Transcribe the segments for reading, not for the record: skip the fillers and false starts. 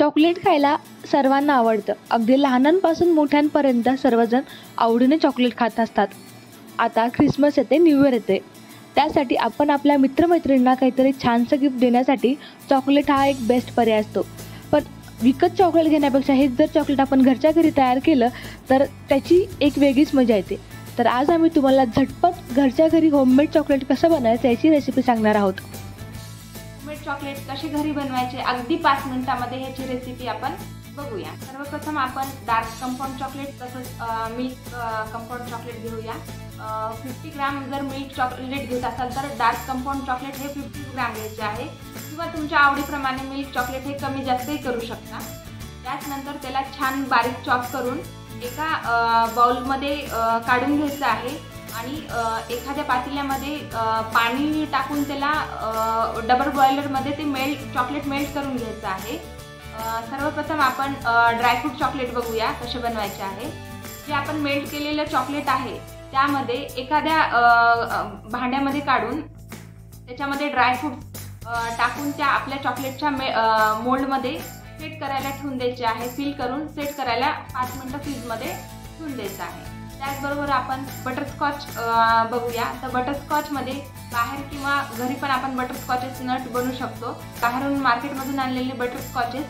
Chocolate खायला सर्वांना आवडतं. अगदी लहानांपासून मोठ्यांपर्यंत सर्वजण आवडीने चॉकलेट खात असतात. आता ख्रिसमस येते, न्यू इयर येते. त्यासाठी आपण आपल्या मित्रमैत्रिणींना काहीतरी छानसं गिफ्ट देण्यासाठी चॉकलेट हा एक बेस्ट पर्याय असतो. पण विकत चॉकलेट घेण्यापेक्षा हेच जर चॉकलेट आपण घरच्या घरी तयार केलं तर त्याची एक वेगळीच मजा येते. तर आज आम्ही तुम्हाला झटपट घरच्या घरी होममेड चॉकलेट कसं बनायचं याची रेसिपी सांगणार आहोत. होममेड चॉकलेट कसे घरी बनवायचे अगदी 5 मिनिटांमध्ये ह्याची रेसिपी आपण बघूया. सर्वप्रथम आपण डार्क कंपाऊंड चॉकलेट तसंच मिल्क कंपाऊंड चॉकलेट घेऊया. 50 ग्रॅम जर मिल्क चॉकलेट घेत असाल तर डार्क कंपाऊंड चॉकलेट हे 50 ग्रॅम घ्यायचे आहे किंवा तुमच्या आवडीप्रमाणे मिल्क चॉकलेट हे कमी जास्तही करू शकता. त्यानंतर त्याला छान बारीक चॉप करून एका बाउलमध्ये काढून घ्यायचं आहे आणि एखाद्या पातेल्यामध्ये पाणी टाकून त्याला डबल बॉयलरमध्ये ते चॉकलेट मेल्ट करून घ्यायचं आहे. सर्वप्रथम आपण ड्रायफ्रूट चॉकलेट बघूया कसे बनवायचे आहे. जे आपण मेल्ट केलेलं चॉकलेट आहे त्यामध्ये एखाद्या भांड्यामध्ये काढून त्याच्यामध्ये ड्रायफ्रूट टाकून त्या आपल्या चॉकलेटच्या मोल्डमध्ये सेट करायला ठेवून द्यायचे आहे. फिल करून सेट करायला 5 मिनिटं फ्रीजमध्ये ठेवून द्यायचं आहे. त्याचबरोबर आपण बटरस्कॉच बघूया. तर बटरस्कॉचमध्ये बाहेर किंवा घरी पण आपण बटरस्कॉचेस नट बनवू शकतो. बाहेरून मार्केटमधून आणलेले बटरस्कॉचेस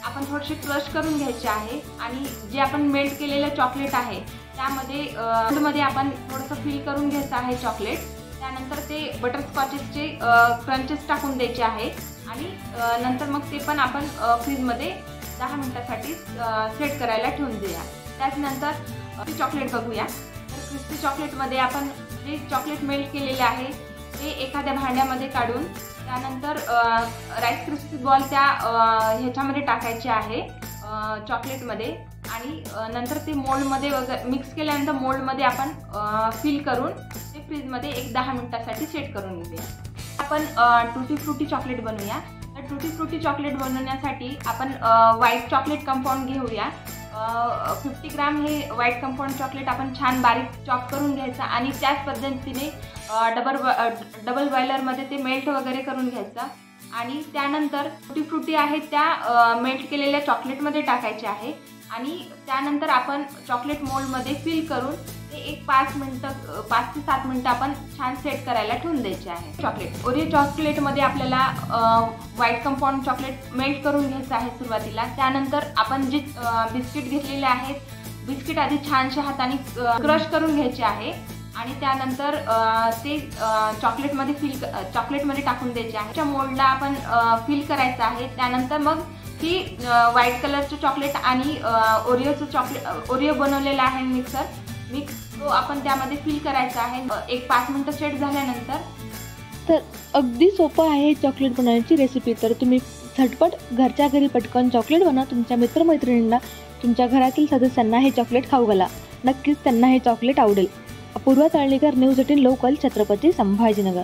आपण थोडेसे क्रश करून घ्यायचे आहे आणि जे आपण मेल्ट केलेलं चॉकलेट आहे त्यामध्ये आपण थोडंसं फिल करून घ्यायचं आहे चॉकलेट. त्यानंतर ते बटरस्कॉचेसचे क्रंचेस टाकून द्यायचे आहे आणि नंतर मग ते पण आपण फ्रीजमध्ये 10 मिनिटासाठी सेट करायला ठेवून देऊया. त्यानंतर चॉकलेट बघूया. तर क्रिस्पी चॉकलेटमध्ये आपण जे चॉकलेट मेल्ट केलेले आहे ते एखाद्या भांड्यामध्ये काढून त्यानंतर राईस क्रिस्पी बॉल त्या ह्याच्यामध्ये टाकायचे आहे चॉकलेटमध्ये आणि नंतर ते मोल्डमध्ये वगैरे मिक्स केल्यानंतर मोल्डमध्ये आपण फिल करून ते फ्रीजमध्ये एक 10 मिनिटासाठी सेट करून घेऊया. आपण टूटी फ्रुटी चॉकलेट बनवूया. तर टूटी फ्रुटी चॉकलेट बनवण्यासाठी आपण व्हाईट चॉकलेट कंपाऊंड घेऊया. 50 ग्रॅम हे व्हाईट कंपाऊंड चॉकलेट आपण छान बारीक चॉप करून घ्यायचं आणि त्याच पद्धतीने डबल बॉयलरमध्ये ते मेल्ट वगैरे करून घ्यायचं आणि त्यानंतर टूटी फ्रुटी आहे त्या मेल्ट केलेल्या चॉकलेटमध्ये टाकायचे आहे आणि त्यानंतर आपण चॉकलेट मोल्डमध्ये फिल करून ते एक 5 ते 7 मिनिटं आपण छान सेट करायला ठेवून द्यायचे आहे. चॉकलेट ओरिओ चॉकलेटमध्ये आपल्याला व्हाईट कंपाऊंड चॉकलेट मेल्ट करून घ्यायचं आहे सुरुवातीला. त्यानंतर आपण जे बिस्किट घेतलेले आहेत बिस्किट आधी छानशा हाताने क्रश करून घ्यायचे आहे आणि त्यानंतर ते चॉकलेटमध्ये टाकून द्यायचे आहे. त्या मोल्डला आपण फिल करायचं आहे. त्यानंतर मग ही व्हाईट कलरचं चॉकलेट आणि ओरिओ बनवलेला आहे मिक्स तो आपण त्यामध्ये फिल करायचा आहे. एक 5 मिनिटं सेट झाल्यानंतर. तर अगदी सोपं आहे चॉकलेट बनवण्याची रेसिपी. तर तुम्ही झटपट घरच्या घरी पटकन चॉकलेट बनवा. तुमच्या मित्रमैत्रिणींना तुमच्या घरातील सदस्यांना हे चॉकलेट खाऊ घाला. नक्कीच त्यांना हे चॉकलेट आवडेल. Apoorva Talnikar, News 18 Local, Chhatrapati Sambhajinagar.